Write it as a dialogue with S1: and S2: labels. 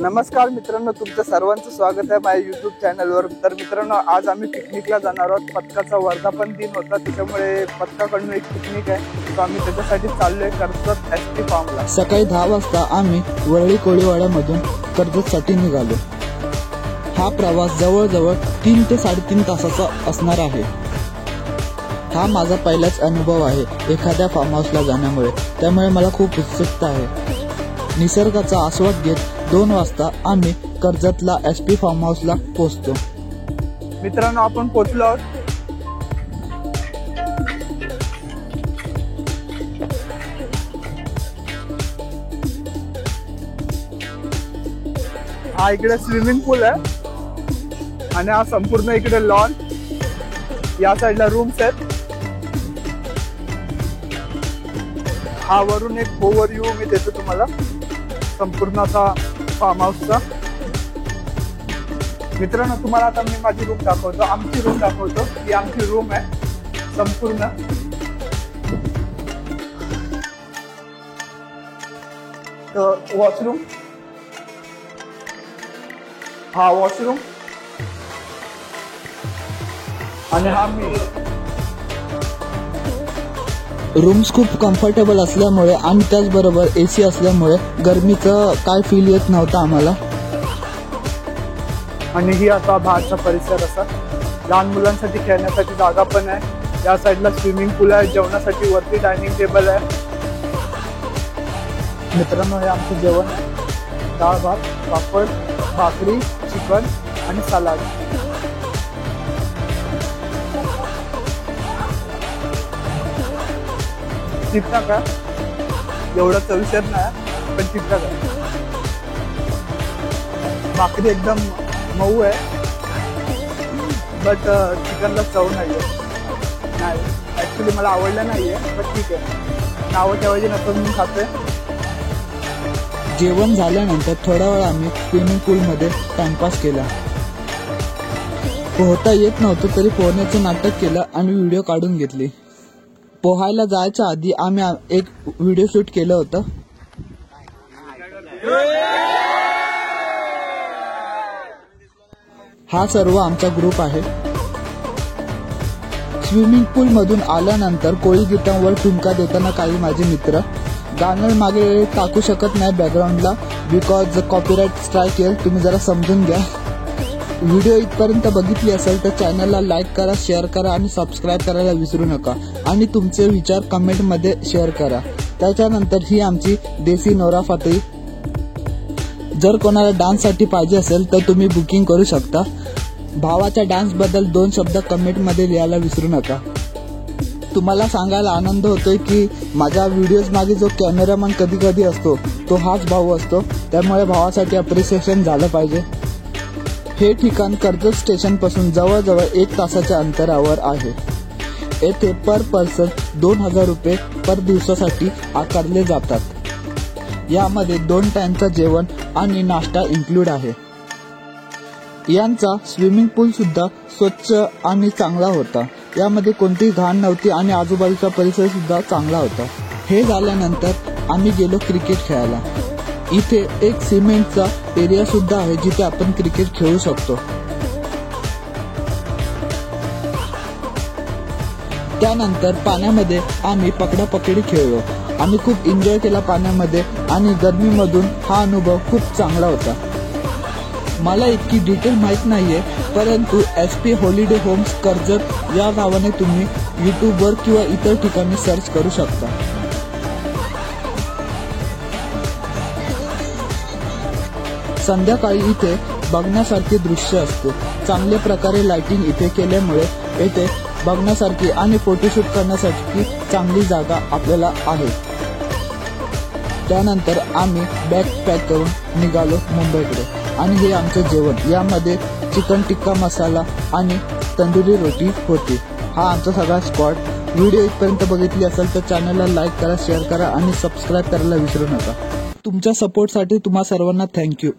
S1: नमस्कार मित्रांनो, तुमचं सर्वांचं स्वागत आहे माझ्या यूट्यूब चॅनलवर। तर मित्रांनो, आज आम्ही पिकनिकला जाणार आहोत। पथकाचा वर्धापन दिन होता, त्याच्यामुळे पथकाकडून एक पिकनिक आहे, तो आम्ही त्याच्यासाठी चाललोय कर्जत एसटी फार्मला।
S2: सकाळी 10 वाजता आम्ही वरळी कोळीवाड्यामधून कर्जतसाठी निघालो। हा प्रवास जवळजवळ 3 ते 3.5 तासाचा असणार आहे। हा माझा पहिलाच अनुभव आहे एखाद्या फार्म हाऊसला जाण्यामुळे, त्यामुळे मला खूप उत्सुकता आहे। निसर्गाचा आस्वाद घेत 2 वाजता आम्ही कर्जतला एसपी फार्म हाऊसला पोहोचतो।
S1: मित्रांनो, आपण पोहोचलो आहोत। हा इकडे स्विमिंग पूल आहे आणि हा संपूर्ण इकडे लॉन, या साइडला रूम्स आहेत। हा वरून एक ओव्हरव्ह्यू मी देतो तुम्हाला संपूर्ण असा फार्म हाऊसचा। मित्रांनो, तुम्हाला आता मी माझी रूम दाखवतो, आमची रूम दाखवतो। ही आमची रूम आहे संपूर्ण। वॉशरूम, हा वॉशरूम आणि हा मी।
S2: रूम्स खूप कम्फर्टेबल असल्यामुळे आणि त्याचबरोबर एसी असल्यामुळे गरमीचं काय फील येत नव्हतं आम्हाला।
S1: आणि ही असा बाहेरचा परिसर, असा लहान मुलांसाठी खेळण्यासाठी जागा पण आहे। या साईडला स्विमिंग पूल आहे, जेवणासाठी वरती डायनिंग टेबल आहे। मित्रांनो, हे आमचं जेवण आहे, डाळ भात, पापड, भाकरी, चिकन आणि सलाड। ठीक-ठाक आहे, एवढं चविष्ट नाही पण ठीक-ठाक आहे। भाकरी एकदम मऊ आहे, बट चिकनला चव नाही ॲक्च्युली मला आवडलं नाहीये, बट ठीक आहे, नावं ठेवायची नसतं म्हणून खाते।
S2: जेवण झाल्यानंतर थोडा वेळ आम्ही स्विमिंग पूलमध्ये टाइमपास केला। पोहता येत नव्हतं तरी पोहण्याचं नाटक केलं आणि व्हिडिओ काढून घेतली। पोहायला जायच्या आधी आम्ही एक व्हिडिओ शूट केलं होतं। हा सर्व आमचा ग्रुप आहे। स्विमिंग पूल मधून आल्यानंतर कोळी गीतांवर ठुमका देताना काही माझे मित्र। गाणं मागे टाकू शकत नाही बॅकग्राऊंडला, बिकॉज कॉपीराइट स्ट्राईक येईल, तुम्ही जरा समजून घ्या। व्हिडिओ इथपर्यंत बघितली असेल तर चॅनलला लाईक करा, शेअर करा आणि सबस्क्राईब करायला विसरू नका। आणि तुमचे विचार कमेंटमध्ये शेअर करा। त्याच्यानंतर ही आमची देसी नोरा फतेही। जर कोणाला डान्ससाठी पाहिजे असेल तर तुम्ही बुकिंग करू शकता। भावाच्या डान्सबद्दल 2 शब्द कमेंटमध्ये लिहायला विसरू नका। तुम्हाला सांगायला आनंद होतोय की माझ्या व्हिडिओज मागे जो कॅमेरामन कधी कधी असतो तो हाच भाऊ असतो, त्यामुळे भावासाठी अप्रिसिएशन झालं पाहिजे। हे ठिकाण कर्जत स्टेशन पासून जवळजवळ 1 तासाच्या अंतरावर आहे। येथे पर पर्सन 2000 रुपये पर दिवसासाठी आकारले जातात। यामध्ये 2 टाइमचं जेवण आणि नाश्ता इन्क्लूड आहे। यांचा स्विमिंग पूल सुद्धा स्वच्छ आणि चांगला होता, यामध्ये कोणतीही घाण नव्हती आणि आजूबाजूचा परिसर सुद्धा चांगला होता। हे झाल्यानंतर आम्ही गेलो क्रिकेट खेळायला। इथे एक सिमेंटचा एरिया सुद्धा आहे जिथे आपण क्रिकेट खेळू शकतो। त्यानंतर पाण्यामध्ये आम्ही पकडापकडी खेळलो। आम्ही खूप एन्जॉय केला पाण्यामध्ये आणि गरमीमधून हा अनुभव खूप चांगला होता। मला इतकी डिटेल माहीत नाहीये, परंतु एसपी हॉलिडे होम्स कर्जत या नावाने तुम्ही यूट्यूबवर किंवा इतर ठिकाणी सर्च करू शकता। संध्याकाळी इथे बघण्यासारखे दृश्य असते। चांगल्या प्रकारे लाइटिंग इथे केल्यामुळे येथे बघण्यासारखी आणि फोटोशूट करण्यासाठी चांगली जागा आपल्याला आहे। त्यानंतर आम्ही बॅग पॅक करून निघालो मुंबईकडे। आणि हे आमचे जेवण, यामध्ये चिकन टिक्का मसाला आणि तंदुरी रोटी होती। हा आमचा सगळा स्पॉट। व्हिडिओ इथपर्यंत बघितली असेल तर चॅनलला लाईक करा, शेअर करा आणि सबस्क्राईब करायला विसरू नका। तुमच्या सपोर्टसाठी तुम्हा सर्वांना थँक्यू।